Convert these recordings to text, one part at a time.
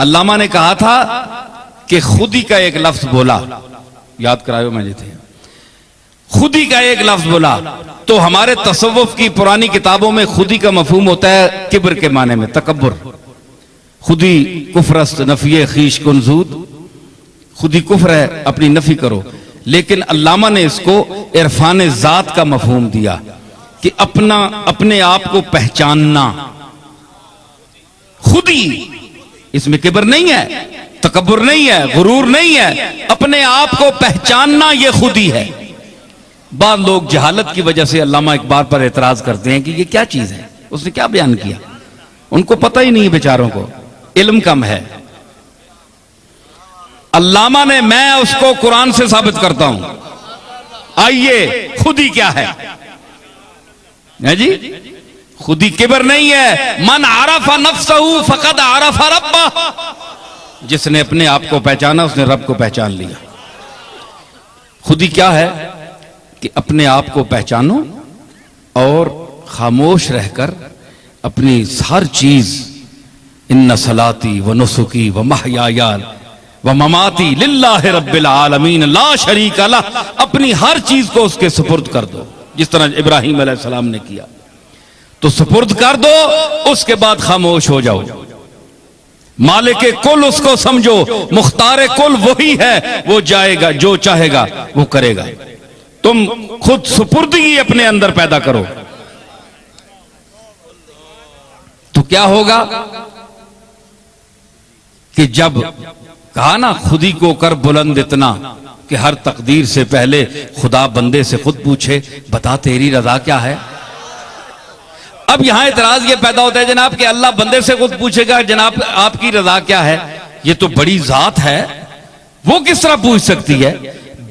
अल्लामा ने कहा था कि खुदी का एक लफ्ज बोला, याद करायो मुझे थे, खुदी का एक लफ्ज बोला तो हमारे तसव्वुफ की पुरानी किताबों में खुदी का मफहूम होता है किब्र के माने में, तकब्बुर। खुदी कुफरस्त नफिये खीश कुनजूद, खुदी कुफ्र है, अपनी नफी करो। लेकिन अल्लामा ने इसको इरफान जात का मफहूम दिया कि अपना अपने आप को पहचानना। खुदी, इसमें किब्र नहीं है, तकब्बुर नहीं है, गुरूर नहीं है, अपने आप को पहचानना यह खुदी है। बाद लोग जहालत की वजह से अल्लामा इकबाल पर एतराज करते हैं कि ये क्या चीज है, उसने क्या बयान किया। उनको पता ही नहीं है बेचारों को, इल्म कम है। अल्लामा ने, मैं उसको कुरान से साबित करता हूं। आइए, खुदी क्या है जी? खुदी किब्र नहीं है। मन आरफा नफ्सहू फकद आरफा रब्बा, जिसने अपने आप को पहचाना उसने रब को पहचान लिया। खुदी क्या है कि अपने आप को पहचानो और खामोश रहकर अपनी हर चीज, इन्ना सलाती व नुसुकी व महयाया व ममाती लिल्लाहि रब्बिल आलमीन ला शरीका लह, अपनी हर चीज को उसके सुपुर्द कर दो, जिस तरह इब्राहिम अलैहिस्सलाम ने किया। तो सुपुर्द कर दो, उसके बाद खामोश हो जाओ। मालिक कुल उसको समझो, मुख्तार कुल वही है, वो जाएगा, जो चाहेगा वो करेगा। तुम खुद सुपुर्दगी अपने अंदर पैदा करो तो क्या होगा कि जब कहा ना खुदी को कर बुलंद इतना कि हर तकदीर से पहले खुदा बंदे से खुद पूछे, बता तेरी रजा क्या है। अब यहां इतराज ये पैदा होता है जनाब कि अल्लाह बंदे से खुद पूछेगा जनाब आपकी रजा क्या है, ये तो बड़ी जात है, वो किस तरह पूछ सकती है।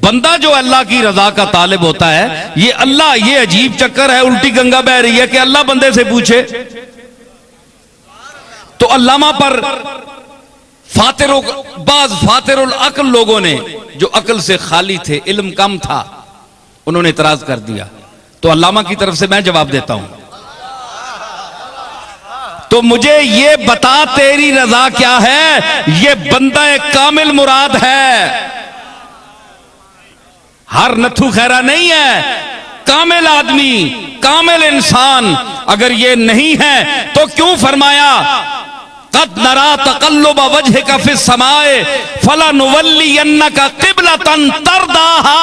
बंदा जो अल्लाह की रजा का तालिब होता है, ये अल्लाह, ये अजीब चक्कर है, उल्टी गंगा बह रही है कि अल्लाह बंदे से पूछे। तो अल्लामा पर फातिरुल अक्ल लोगों ने, जो अक्ल से खाली थे, इल्म कम था, उन्होंने इतराज कर दिया। तो अल्लामा की तरफ से मैं जवाब देता हूं, तो मुझे ये बता तेरी रजा क्या है। ये बंदा एक कामिल मुराद है, हर नथु खैरा नहीं है, कामिल आदमी, कामिल इंसान। अगर ये नहीं है तो क्यों फरमाया कद नरा तकल्लुब वजहिका फिस समाए फलनुवल्लियन्नका क़िबलतन तरदाहा।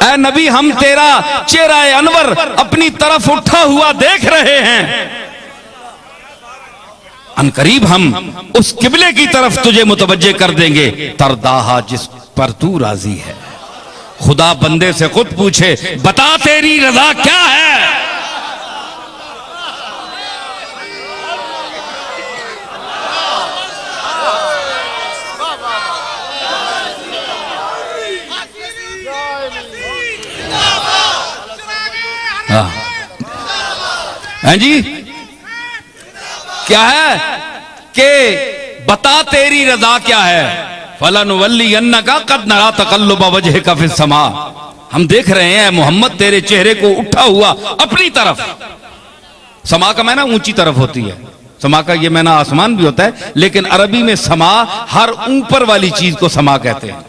ऐ नबी, हम तेरा चेहरा अनवर अपनी तरफ उठा हुआ देख रहे हैं, अनकरीब हम उस किबले की तरफ तुझे मुतवज्जे कर देंगे, तरदाहा, जिस पर तू राजी है। खुदा बंदे से खुद पूछे, बता तेरी रजा क्या है। हैं जी, क्या है कि बता तेरी रजा क्या है। फलनुवल्लियन्नका कद नरा तकल्लुब वजहिका फिस समा, हम देख रहे हैं मोहम्मद तेरे चेहरे को उठा हुआ अपनी तरफ। समा का माना ऊंची तरफ होती है, समा का ये माना आसमान भी होता है, लेकिन अरबी में समा हर ऊपर वाली चीज को समा कहते हैं।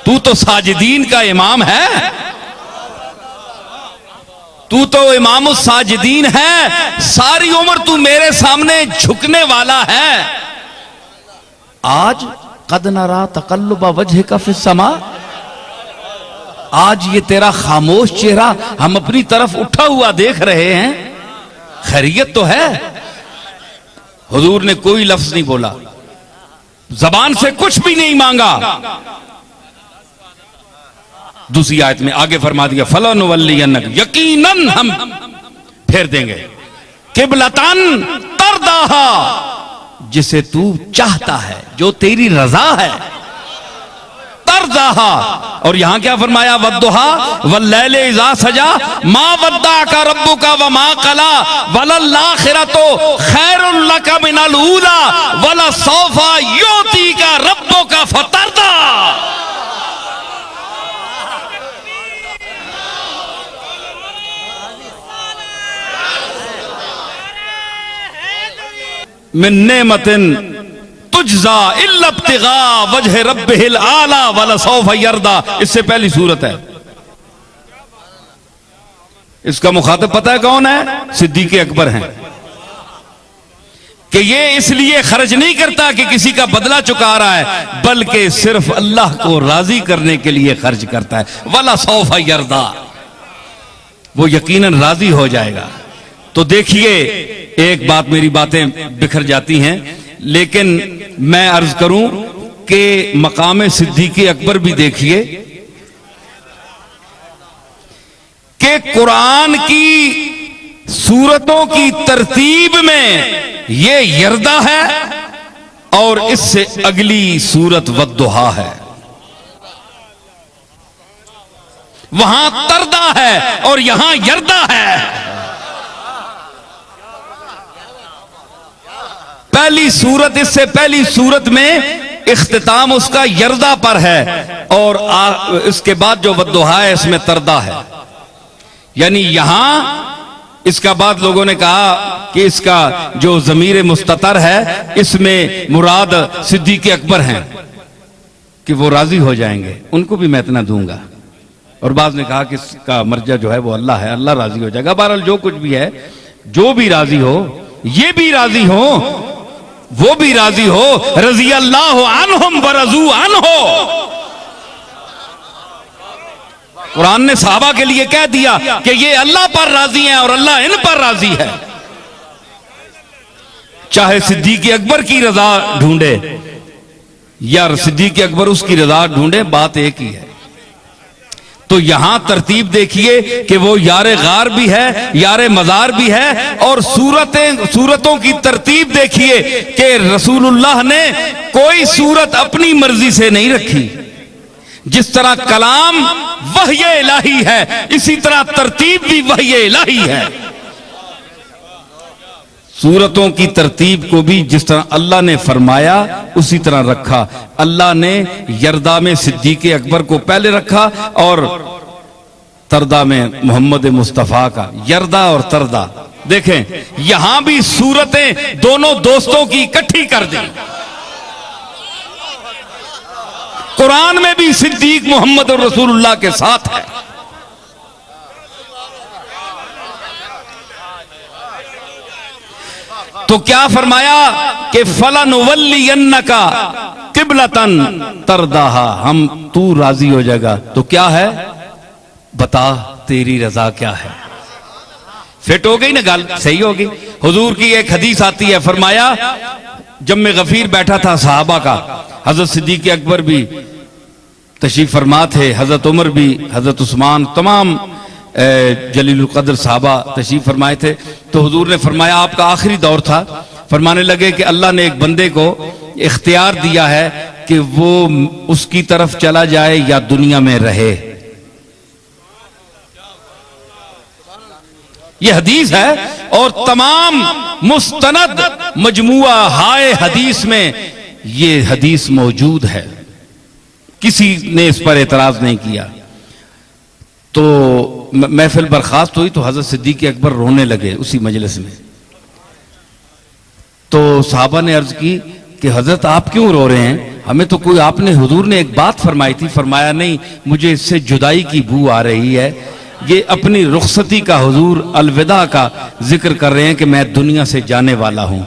तू तो साजिदीन का इमाम है, तू तो इमाम साजिदीन है, सारी उम्र तू मेरे सामने झुकने वाला है। आज कद नरा तकल्लुब वजहिका फिस समा, आज ये तेरा खामोश चेहरा हम अपनी तरफ उठा हुआ देख रहे हैं, खैरियत तो है। हुजूर ने कोई लफ्ज नहीं बोला, जबान से कुछ भी नहीं मांगा। दूसरी आयत में आगे फरमा दिया, फलनुवल्लियन्नक, यकीनन हम फेर देंगे, किबलतन तरदाहा, जिसे तू चाहता है, जो तेरी रजा है, तरदाहा। और यहां क्या फरमाया, वद्दुहा वल्लैल इज़ा सजा मा वद्दाका रब्बुका व मा कला वलल आखिरतु खैरुल लका मिनल ऊला वला सौफा युतीका रब्बुका फतरदा। मिन नेमतिन तुजजा इल्ला इब्तिगा वजह रब्बिहिल आला वलसौफ यरदा। इससे पहली सूरत है। इसका मुखातिब पता है कौन है? सिद्दीक़ अकबर हैं कि ये इसलिए खर्च नहीं करता कि किसी का बदला चुका रहा है, बल्कि सिर्फ अल्लाह को राजी करने के लिए खर्च करता है। वला सौफ यरदा, वो यकीनन राजी हो जाएगा। तो देखिए, एक बात, मेरी बातें बिखर जाती हैं, लेकिन मैं अर्ज करूं कि मकाम सिद्दीक़ अकबर भी देखिए कि कुरान की सूरतों की तरतीब में ये यरदा है और इससे अगली सूरत वद्दुहा है। वहां तरदा है और यहां यरदा है। पहली सूरत, इससे पहली सूरत में इख्तिताम उसका यरदा पर है और इसके बाद जो वद्दुहा है इसमें तरदा है। यानी यहां इसका बाद लोगों ने कहा कि इसका जो ज़मीर मुस्ततर है इसमें मुराद सिद्दीक़ अकबर हैं कि वो राजी हो जाएंगे, उनको भी मैं इतना दूंगा। और बाद ने कहा कि इसका मर्जा जो है वो अल्लाह है, अल्लाह राजी हो जाएगा। बहरहाल जो कुछ भी है, जो भी राजी हो, ये भी राजी हो, वो भी राजी हो। रज़ी अल्लाहु अन्हुम व रज़ू अन्हु। कुरान ने सहाबा के लिए कह दिया कि ये अल्लाह पर राजी हैं और अल्लाह इन पर राजी है। चाहे सिद्दीक़ अकबर की रजा ढूंढे या सिद्दीक़ अकबर उसकी रजा ढूंढे, बात एक ही है। तो यहां तरतीब देखिए कि वो यारे गार भी है, यारे मजार भी है, और सूरतों की तरतीब देखिए कि रसूलुल्लाह ने कोई सूरत अपनी मर्जी से नहीं रखी। जिस तरह कलाम वह्य इलाही है, इसी तरह तरतीब भी वह्य इलाही है। सूरतों की तरतीब को भी जिस तरह अल्लाह ने फरमाया उसी तरह रखा। अल्लाह ने यरदा में सिद्दीक़ अकबर को पहले रखा और तरदा में मोहम्मद मुस्तफ़ा का। यरदा और तरदा देखें, यहां भी सूरतें दोनों दोस्तों की इकट्ठी कर दी। कुरान में भी सिद्दीक मोहम्मद और रसूलुल्लाह के साथ है। तो क्या फरमाया कि फलनुवल्लियन्नका क़िबलतन तरदाहा, हम तू राजी हो जाएगा। तो क्या है, बता तेरी रजा क्या है। फिट हो गई ना गल, सही होगी। हुजूर की एक हदीस आती है, फरमाया जब मैं गफीर बैठा था सहाबा का, हजरत सिद्दीक़ अकबर भी तशरीफ फरमा थे, हजरत उमर भी, हजरत उस्मान, तमाम जलीलुल कद्र साहबा तशरीफ फरमाए थे। तो हुजूर ने फरमाया, आपका आखिरी दौर था, फरमाने लगे कि अल्लाह ने एक बंदे को इख्तियार दिया है कि वो उसकी तरफ चला जाए या दुनिया में रहे। ये हदीस है और तमाम मुस्तनद मजमुआ हाय हदीस में ये हदीस मौजूद है। किसी ने इस पर एतराज नहीं किया। तो महफिल बर्खास्त हुई तो हजरत सिद्दीक़ अकबर रोने लगे उसी मजलिस में। तो साहबा ने अर्ज की कि हजरत आप क्यों रो रहे हैं, हमें तो कोई, आपने हुजूर ने एक बात फरमाई थी। फरमाया नहीं, मुझे इससे जुदाई की बू आ रही है। ये अपनी रुखसती का, हुजूर अलविदा का जिक्र कर रहे हैं कि मैं दुनिया से जाने वाला हूं।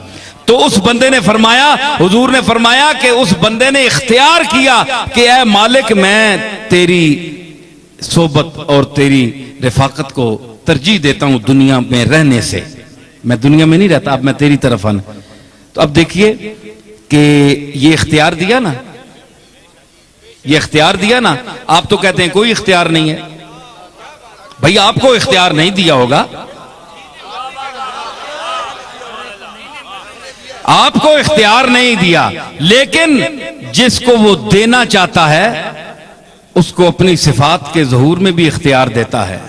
तो उस बंदे ने फरमाया, हुजूर ने फरमाया कि उस बंदे ने इख्तियार किया कि ऐ मालिक, मैं तेरी सोबत और तेरी रिफाकत को तरजीह देता हूं दुनिया में रहने से। मैं दुनिया में नहीं रहता, अब मैं तेरी तरफ आना। तो अब देखिए कि ये इख्तियार दिया ना, ये इख्तियार दिया ना। आप तो कहते हैं कोई इख्तियार नहीं है। भाई आपको इख्तियार नहीं दिया होगा, आपको इख्तियार नहीं दिया, लेकिन जिसको वो देना चाहता है उसको अपनी सिफात के ज़हूर में भी इख्तियार देता है।